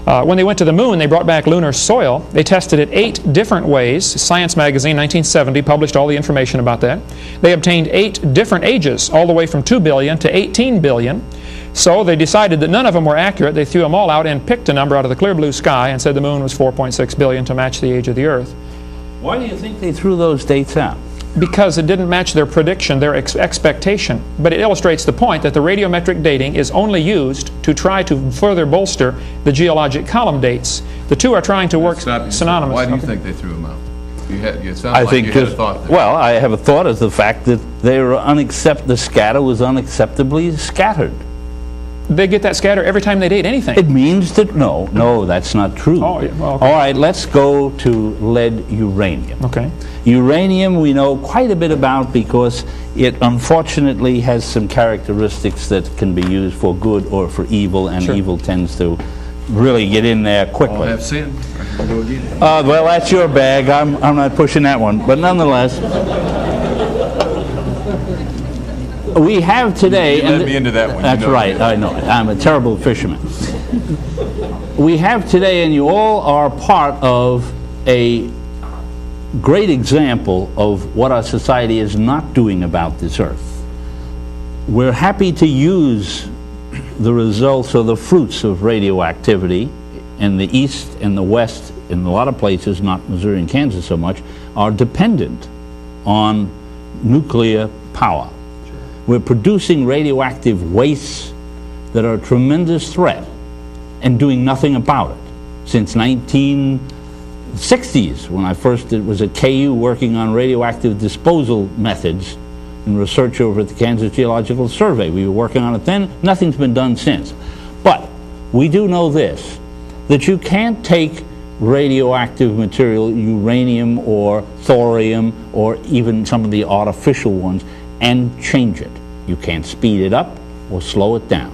When they went to the moon, they brought back lunar soil. They tested it 8 different ways. Science magazine, 1970, published all the information about that. They obtained 8 different ages, all the way from 2 billion to 18 billion. So they decided that none of them were accurate. They threw them all out and picked a number out of the clear blue sky and said the moon was 4.6 billion to match the age of the Earth. Why do you think they threw those dates out? Because it didn't match their prediction, their expectation. But it illustrates the point that the radiometric dating is only used to try to further bolster the geologic column dates. The two are trying to work synonymous. Why do you think they threw them out? You sound like you had a thought there. Well, I have a thought as the fact that they were the scatter was unacceptably scattered. They get that scatter every time they date anything. It means that, no, that's not true. Oh, yeah, well, okay. All right, let's go to lead uranium. Okay. Uranium we know quite a bit about because it unfortunately has some characteristics that can be used for good or for evil, and Sure. evil tends to really get in there quickly. All have sin. I can go again. Well, that's your bag. I'm not pushing that one. But nonetheless, we have today... You led me into that one. That's right. I know it. I'm a terrible fisherman. We have today, and you all are part of a great example of what our society is not doing about this earth. We're happy to use the results or the fruits of radioactivity in the East and the West, in a lot of places, not Missouri and Kansas so much, are dependent on nuclear power. Sure. We're producing radioactive wastes that are a tremendous threat and doing nothing about it. Since 1960s, when I first was at KU working on radioactive disposal methods and research over at the Kansas Geological Survey. We were working on it then. Nothing's been done since. But we do know this, that you can't take radioactive material, uranium or thorium, or even some of the artificial ones, and change it. You can't speed it up or slow it down.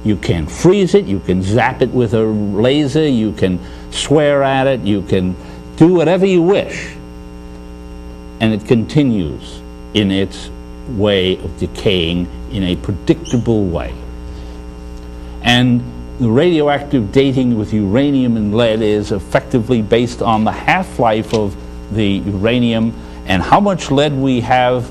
You can freeze it, you can zap it with a laser, you can swear at it, you can do whatever you wish, and it continues in its way of decaying in a predictable way. And the radioactive dating with uranium and lead is effectively based on the half-life of the uranium and how much lead we have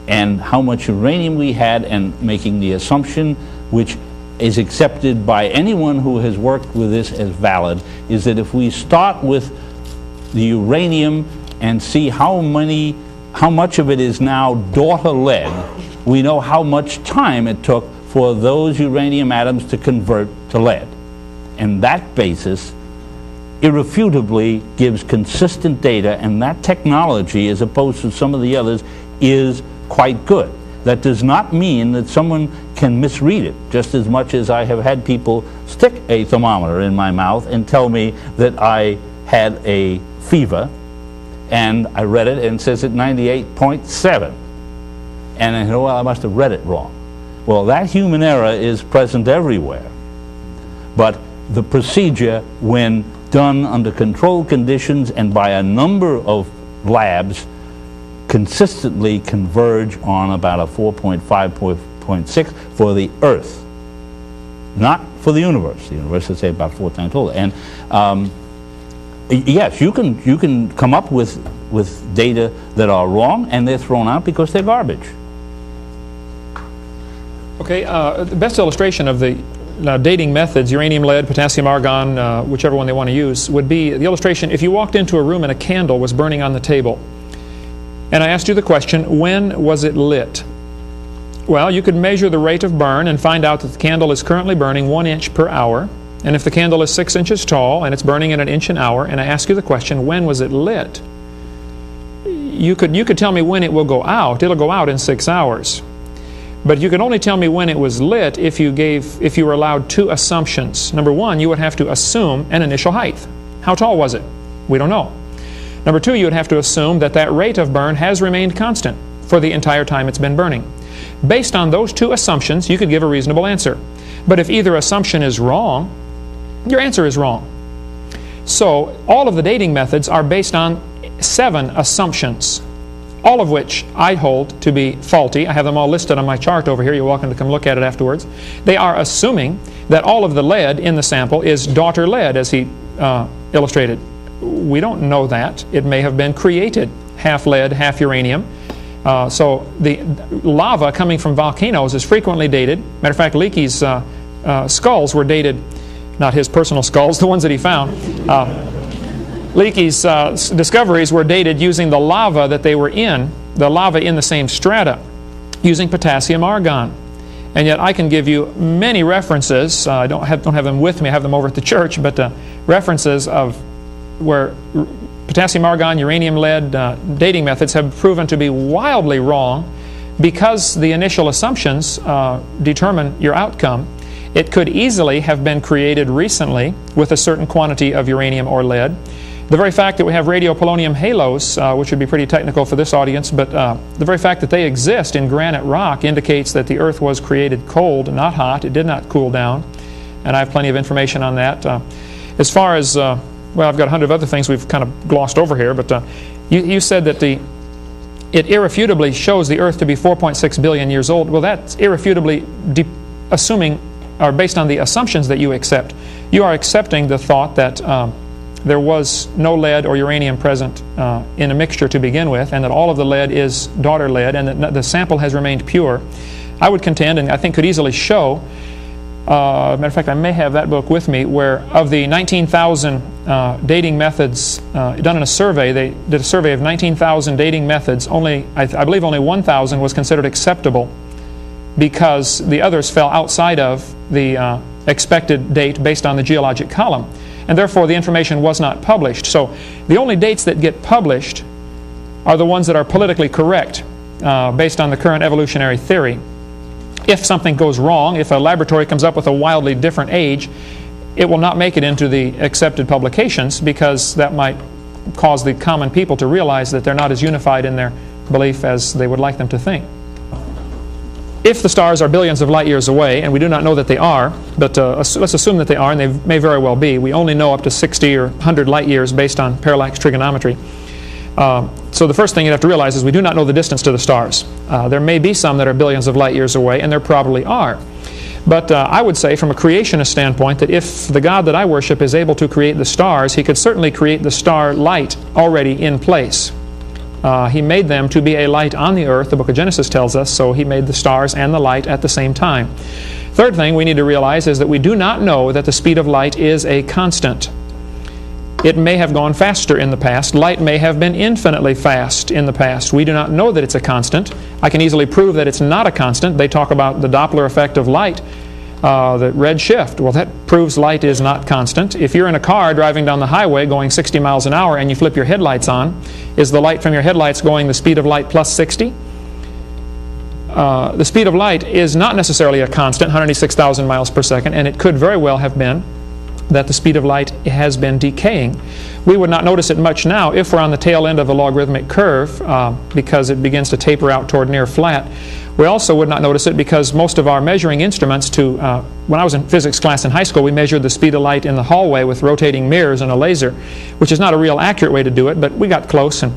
and how much uranium we had, and making the assumption, which is accepted by anyone who has worked with this as valid, is that if we start with the uranium and see how much of it is now daughter lead, we know how much time it took for those uranium atoms to convert to lead. And that basis irrefutably gives consistent data, and that technology, as opposed to some of the others, is quite good. That does not mean that someone can misread it, just as much as I have had people stick a thermometer in my mouth and tell me that I had a fever, and I read it and it says at 98.7. And I know, well, I must have read it wrong. Well, that human error is present everywhere. But the procedure, when done under controlled conditions and by a number of labs, consistently converge on about a 4.5, 4.6 for the Earth, not for the universe. The universe is, say, about 4 times older. And yes, you can come up with data that are wrong, and they're thrown out because they're garbage. Okay, the best illustration of the dating methods, uranium, lead, potassium, argon, whichever one they want to use, would be the illustration if you walked into a room and a candle was burning on the table. And I asked you the question, when was it lit? Well, you could measure the rate of burn and find out that the candle is currently burning 1 inch per hour. And if the candle is 6 inches tall and it's burning at 1 inch an hour, and I ask you the question, when was it lit? You could tell me when it will go out. It'll go out in 6 hours. But you can only tell me when it was lit if you were allowed 2 assumptions. Number 1, you would have to assume an initial height. How tall was it? We don't know. Number 2, you would have to assume that that rate of burn has remained constant for the entire time it's been burning. Based on those 2 assumptions, you could give a reasonable answer. But if either assumption is wrong, your answer is wrong. So all of the dating methods are based on 7 assumptions. all of which I hold to be faulty. I have them all listed on my chart over here. You're welcome to come look at it afterwards. They are assuming that all of the lead in the sample is daughter lead, as he illustrated. We don't know that. It may have been created half lead, half uranium. So the lava coming from volcanoes is frequently dated. Matter of fact, Leakey's skulls were dated, not his personal skulls, the ones that he found. Leakey's discoveries were dated using the lava that they were in, the lava in the same strata, using potassium argon. And yet I can give you many references. I don't have them with me. I have them over at the church, but references of where potassium argon, uranium lead dating methods have proven to be wildly wrong because the initial assumptions determine your outcome. It could easily have been created recently with a certain quantity of uranium or lead. The very fact that we have radiopolonium halos, which would be pretty technical for this audience, but the very fact that they exist in granite rock indicates that the Earth was created cold, not hot. It did not cool down, and I have plenty of information on that. As far as, well, I've got 100 other things we've kind of glossed over here, but you said that it irrefutably shows the Earth to be 4.6 billion years old. Well, that's irrefutably assuming, or based on the assumptions that you accept. You are accepting the thought that there was no lead or uranium present in a mixture to begin with, and that all of the lead is daughter lead, and that the sample has remained pure. I would contend, and I think could easily show, matter of fact, I may have that book with me, where of the 19,000 dating methods done in a survey, they did a survey of 19,000 dating methods. I believe only 1,000 was considered acceptable because the others fell outside of the expected date based on the geologic column. And therefore the information was not published. So the only dates that get published are the ones that are politically correct based on the current evolutionary theory. If something goes wrong, if a laboratory comes up with a wildly different age, it will not make it into the accepted publications because that might cause the common people to realize that they're not as unified in their belief as they would like them to think. If the stars are billions of light years away, and we do not know that they are, but let's assume that they are, and they may very well be. We only know up to 60 or 100 light years based on parallax trigonometry. So the first thing you have to realize is we do not know the distance to the stars. There may be some that are billions of light years away, and there probably are. But I would say from a creationist standpoint that if the God that I worship is able to create the stars, He could certainly create the star light already in place. He made them to be a light on the earth, the book of Genesis tells us, so He made the stars and the light at the same time. Third thing we need to realize is that we do not know that the speed of light is a constant. It may have gone faster in the past. Light may have been infinitely fast in the past. We do not know that it's a constant. I can easily prove that it's not a constant. They talk about the Doppler effect of light, the red shift. Well, that proves light is not constant. If you're in a car driving down the highway going 60 miles an hour and you flip your headlights on, is the light from your headlights going the speed of light plus 60? The speed of light is not necessarily a constant, 186,000 miles per second, and it could very well have been that the speed of light has been decaying. We would not notice it much now if we're on the tail end of a logarithmic curve because it begins to taper out toward near flat. We also would not notice it because most of our measuring instruments when I was in physics class in high school, we measured the speed of light in the hallway with rotating mirrors and a laser, which is not a real accurate way to do it, but we got close. And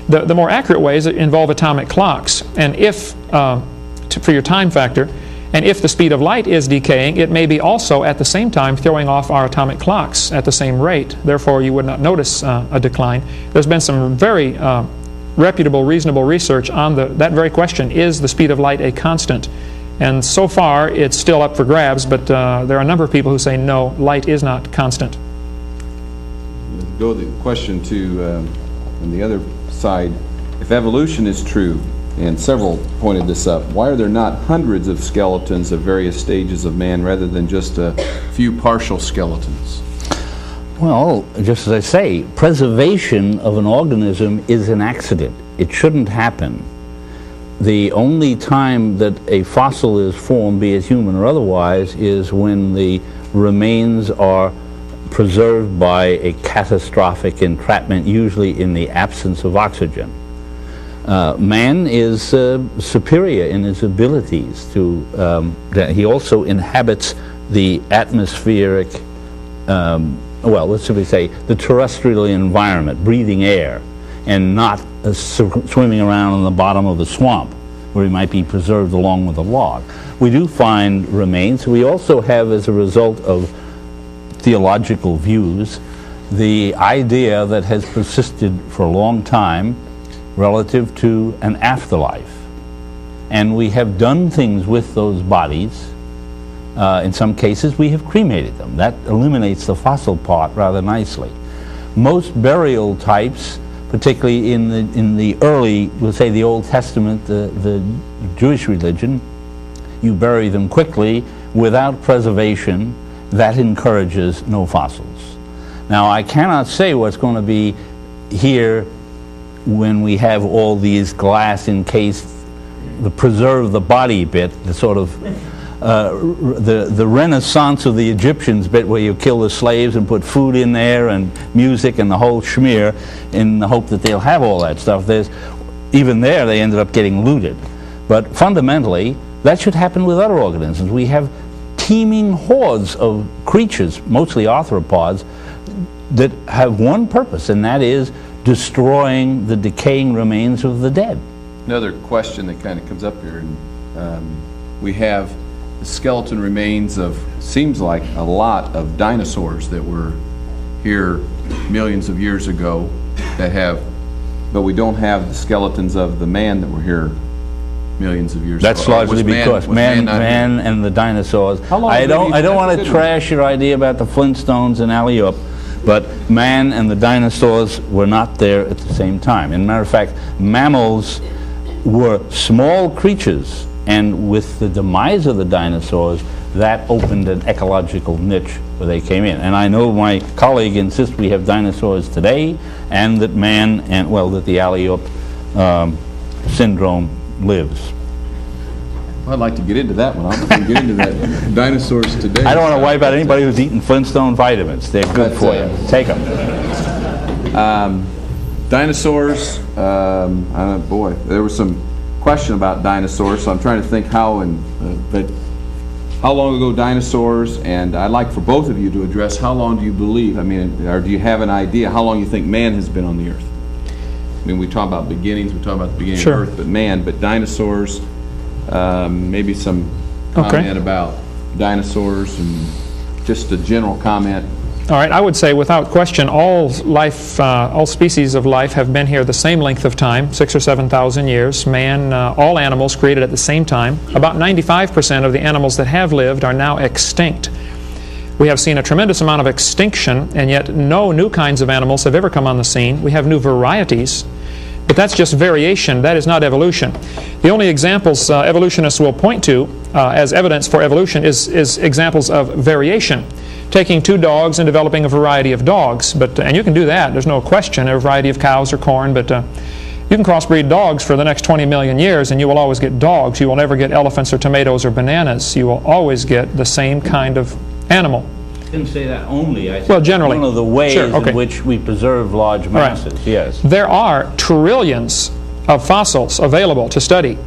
the more accurate ways involve atomic clocks. And if, for your time factor, and if the speed of light is decaying, it may be also at the same time throwing off our atomic clocks at the same rate. Therefore, you would not notice a decline. There's been some very reputable, reasonable research on that very question: is the speed of light a constant? And so far, it's still up for grabs, but there are a number of people who say no, light is not constant. Go the question to on the other side. If evolution is true, and several pointed this up, why are there not hundreds of skeletons of various stages of man rather than just a few partial skeletons? Well, just as I say, preservation of an organism is an accident. It shouldn't happen. The only time that a fossil is formed, be it human or otherwise, is when the remains are preserved by a catastrophic entrapment, usually in the absence of oxygen. Man is superior in his abilities to, he also inhabits the atmospheric, well, let's simply say the terrestrial environment, breathing air, and not swimming around in the bottom of the swamp, where he might be preserved along with a log. We do find remains. We also have, as a result of theological views, the idea that has persisted for a long time relative to an afterlife. And we have done things with those bodies. In some cases, we have cremated them. That eliminates the fossil part rather nicely. Most burial types, particularly in the early, we'll say the Old Testament, the Jewish religion, you bury them quickly without preservation. That encourages no fossils. Now, I cannot say what's going to be here when we have all these glass encased, the preserve the body bit, the sort of the Renaissance of the Egyptians bit, where you kill the slaves and put food in there and music and the whole schmear in the hope that they'll have all that stuff. Even there they ended up getting looted. But fundamentally, that should happen with other organisms. We have teeming hordes of creatures, mostly arthropods, that have one purpose, and that is destroying the decaying remains of the dead. Another question that kind of comes up here, and we have the skeleton remains of, seems like a lot of dinosaurs that were here millions of years ago that have, but we don't have the skeletons of the man that were here millions of years ago. That's largely because man and the dinosaurs. I don't want to trash your idea about the Flintstones and alley-oop, but man and the dinosaurs were not there at the same time. As a matter of fact, mammals were small creatures, and with the demise of the dinosaurs, that opened an ecological niche where they came in. And I know my colleague insists we have dinosaurs today, and that man, and well, that the alley-oop syndrome lives. Well, I'd like to get into that one. I'm going to get into that. Dinosaurs today. I don't want to wipe out anybody who's eaten Flintstone vitamins. They're good for you. Take them. Dinosaurs, I don't know, boy, there was some question about dinosaurs, so I'm trying to think how long ago dinosaurs, and I'd like for both of you to address how long do you believe, I mean, or do you have an idea how long you think man has been on the earth? I mean, we talk about beginnings, we talk about the beginning Sure. of Earth, but dinosaurs, maybe some comment about dinosaurs and just a general comment. All right, I would say without question all life, all species of life have been here the same length of time, 6,000 or 7,000 years. Man, all animals created at the same time. About 95% of the animals that have lived are now extinct. We have seen a tremendous amount of extinction, and yet no new kinds of animals have ever come on the scene. We have new varieties, but that's just variation. That is not evolution. The only examples evolutionists will point to as evidence for evolution is examples of variation. Taking two dogs and developing a variety of dogs, and you can do that, there's no question, a variety of cows or corn, but you can crossbreed dogs for the next 20 million years and you will always get dogs. You will never get elephants or tomatoes or bananas. You will always get the same kind of animal. I didn't say that only. I said well, generally. One of the ways in which we preserve large masses, right. Yes. There are trillions of fossils available to study,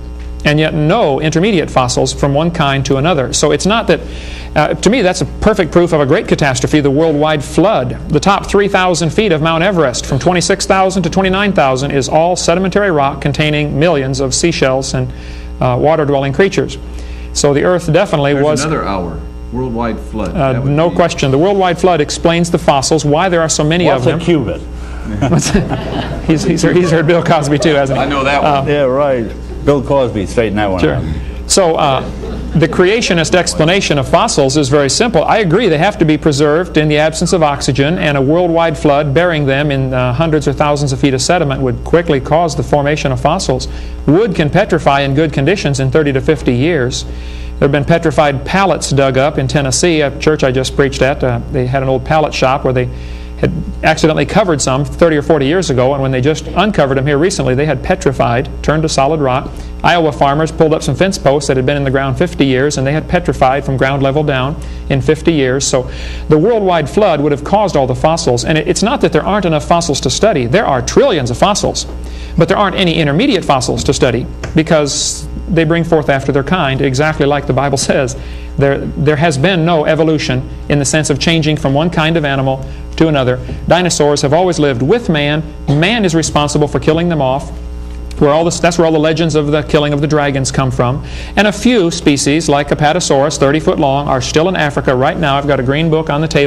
and yet no intermediate fossils from one kind to another. So it's not that, to me that's a perfect proof of a great catastrophe, the worldwide flood. The top 3,000 feet of Mount Everest, from 26,000 to 29,000, is all sedimentary rock containing millions of seashells and water-dwelling creatures. So the Earth definitely was... There's another hour. Worldwide flood. No question. The worldwide flood explains the fossils, why there are so many of them. What's a cubit? he's heard Bill Cosby too, hasn't he? I know that one. Yeah, right. Bill Cosby, straighten that one out. So the creationist explanation of fossils is very simple. I agree they have to be preserved in the absence of oxygen, and a worldwide flood burying them in hundreds or thousands of feet of sediment would quickly cause the formation of fossils. Wood can petrify in good conditions in 30 to 50 years. There have been petrified pallets dug up in Tennessee. A church I just preached at, they had an old pallet shop where they had accidentally covered some 30 or 40 years ago, and when they just uncovered them here recently, they had petrified, turned to solid rock. Iowa farmers pulled up some fence posts that had been in the ground 50 years, and they had petrified from ground level down in 50 years. So the worldwide flood would have caused all the fossils, and it's not that there aren't enough fossils to study. There are trillions of fossils, but there aren't any intermediate fossils to study because they bring forth after their kind, exactly like the Bible says. There has been no evolution in the sense of changing from one kind of animal to another. Dinosaurs have always lived with man. Man is responsible for killing them off. That's where all the legends of the killing of the dragons come from. And a few species, like Apatosaurus, 30 foot long, are still in Africa right now. I've got a green book on the table.